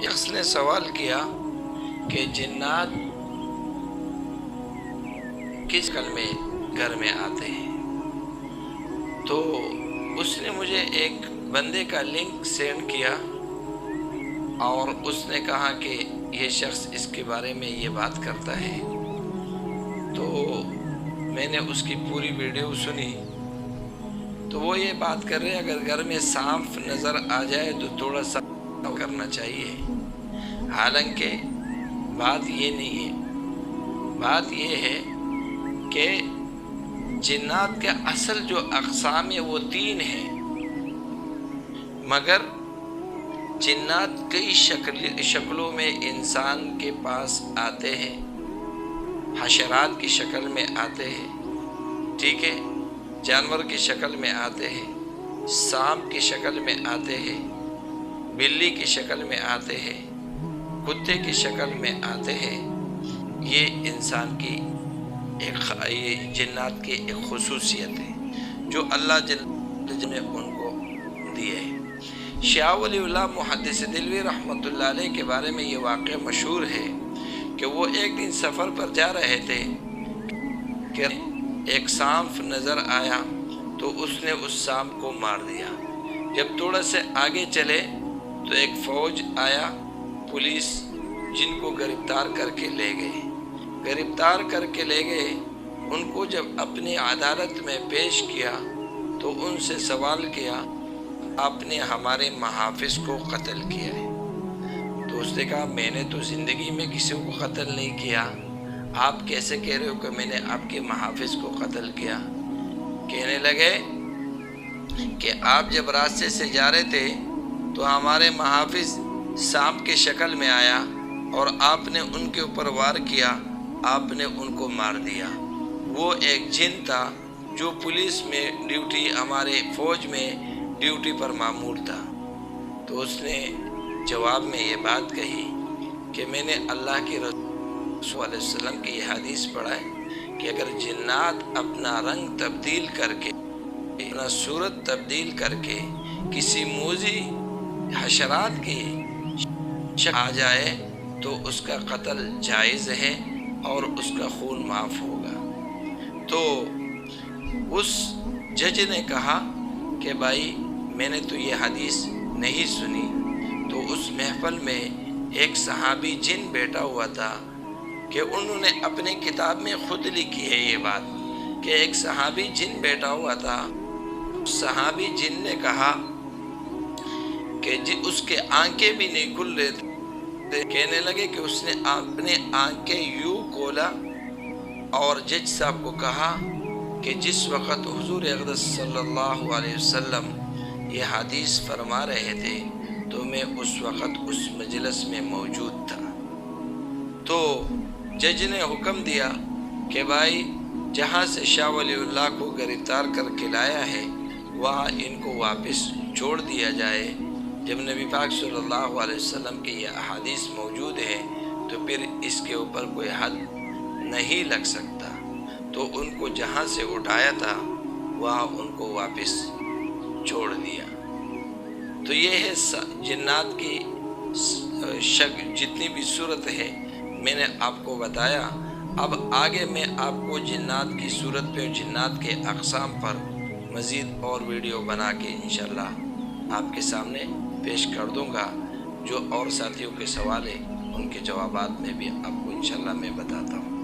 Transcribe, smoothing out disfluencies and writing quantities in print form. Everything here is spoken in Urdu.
شخص نے سوال کیا کہ جنات کس شکل میں گھر میں آتے ہیں، تو اس نے مجھے ایک بندے کا لنک سینڈ کیا اور اس نے کہا کہ یہ شخص اس کے بارے میں یہ بات کرتا ہے۔ تو میں نے اس کی پوری ویڈیو سنی تو وہ یہ بات کر رہے اگر گھر میں سانپ نظر آ جائے تو تھوڑا سا کرنا چاہیے۔ حالانکہ بات یہ نہیں ہے، بات یہ ہے کہ جنات کے اصل جو اقسام ہیں وہ 3 ہیں، مگر جنات کئی شکلوں میں انسان کے پاس آتے ہیں، حشرات کی شکل میں آتے ہیں، ٹھیک ہے، جانور کی شکل میں آتے ہیں، سانپ کی شکل میں آتے ہیں، بلی کی شکل میں آتے ہیں، کتے کی شکل میں آتے ہیں۔ یہ انسان کی یہ جنات کی ایک خصوصیت ہے جو اللہ جل نے ان کو دی ہے۔ شاہ ولی اللہ محدث دہلوی رحمۃ اللہ علیہ کے بارے میں یہ واقعہ مشہور ہے کہ وہ ایک دن سفر پر جا رہے تھے کہ ایک سانپ نظر آیا تو اس نے اس سانپ کو مار دیا۔ جب تھوڑا سے آگے چلے تو ایک فوج آیا، پولیس، جن کو گرفتار کر کے لے گئے۔ گرفتار کر کے لے گئے، ان کو جب اپنی عدالت میں پیش کیا تو ان سے سوال کیا آپ نے ہمارے محافظ کو قتل کیا ہے؟ تو اس نے کہا میں نے تو زندگی میں کسی کو قتل نہیں کیا، آپ کیسے کہہ رہے ہو کہ میں نے آپ کے محافظ کو قتل کیا؟ کہنے لگے کہ آپ جب راستے سے جا رہے تھے تو ہمارے محافظ سانپ کے شکل میں آیا اور آپ نے ان کے اوپر وار کیا، آپ نے ان کو مار دیا۔ وہ ایک جن تھا جو پولیس میں ڈیوٹی، ہمارے فوج میں ڈیوٹی پر مامور تھا۔ تو اس نے جواب میں یہ بات کہی کہ میں نے اللہ کے رسول صلی اللہ علیہ وسلم کی یہ حدیث پڑھا ہے کہ اگر جنات اپنا رنگ تبدیل کر کے، اپنا صورت تبدیل کر کے کسی موذی حشرات کی شکل آ جائے تو اس کا قتل جائز ہے اور اس کا خون معاف ہوگا۔ تو اس جج نے کہا کہ بھائی میں نے تو یہ حدیث نہیں سنی۔ تو اس محفل میں ایک صحابی جن بیٹھا ہوا تھا کہ انہوں نے اپنے کتاب میں خود لکھی ہے یہ بات کہ ایک صحابی جن بیٹھا ہوا تھا، صحابی جن نے کہا کہ اس کے آنکھیں بھی نہیں کھل رہے تھے، کہنے لگے کہ اس نے اپنے آنکھیں یوں کھولا اور جج صاحب کو کہا کہ جس وقت حضور اقدس صلی اللہ علیہ وسلم یہ حدیث فرما رہے تھے تو میں اس وقت اس مجلس میں موجود تھا۔ تو جج نے حکم دیا کہ بھائی جہاں سے شاہ ولی اللہ کو گرفتار کر کے لایا ہے وہاں ان کو واپس چھوڑ دیا جائے۔ جب نبی پاک صلی اللہ علیہ وسلم کی یہ احادیث موجود ہے تو پھر اس کے اوپر کوئی حد نہیں لگ سکتا۔ تو ان کو جہاں سے اٹھایا تھا وہاں ان کو واپس چھوڑ دیا۔ تو یہ ہے جنات کی جتنی بھی صورت ہے میں نے آپ کو بتایا۔ اب آگے میں آپ کو جنات کی صورت پہ، جنات کے اقسام پر مزید اور ویڈیو بنا کے انشاءاللہ آپ کے سامنے پیش کر دوں گا۔ جو اور ساتھیوں کے سوال ہیں ان کے جوابات میں بھی آپ کو انشاءاللہ میں بتاتا ہوں۔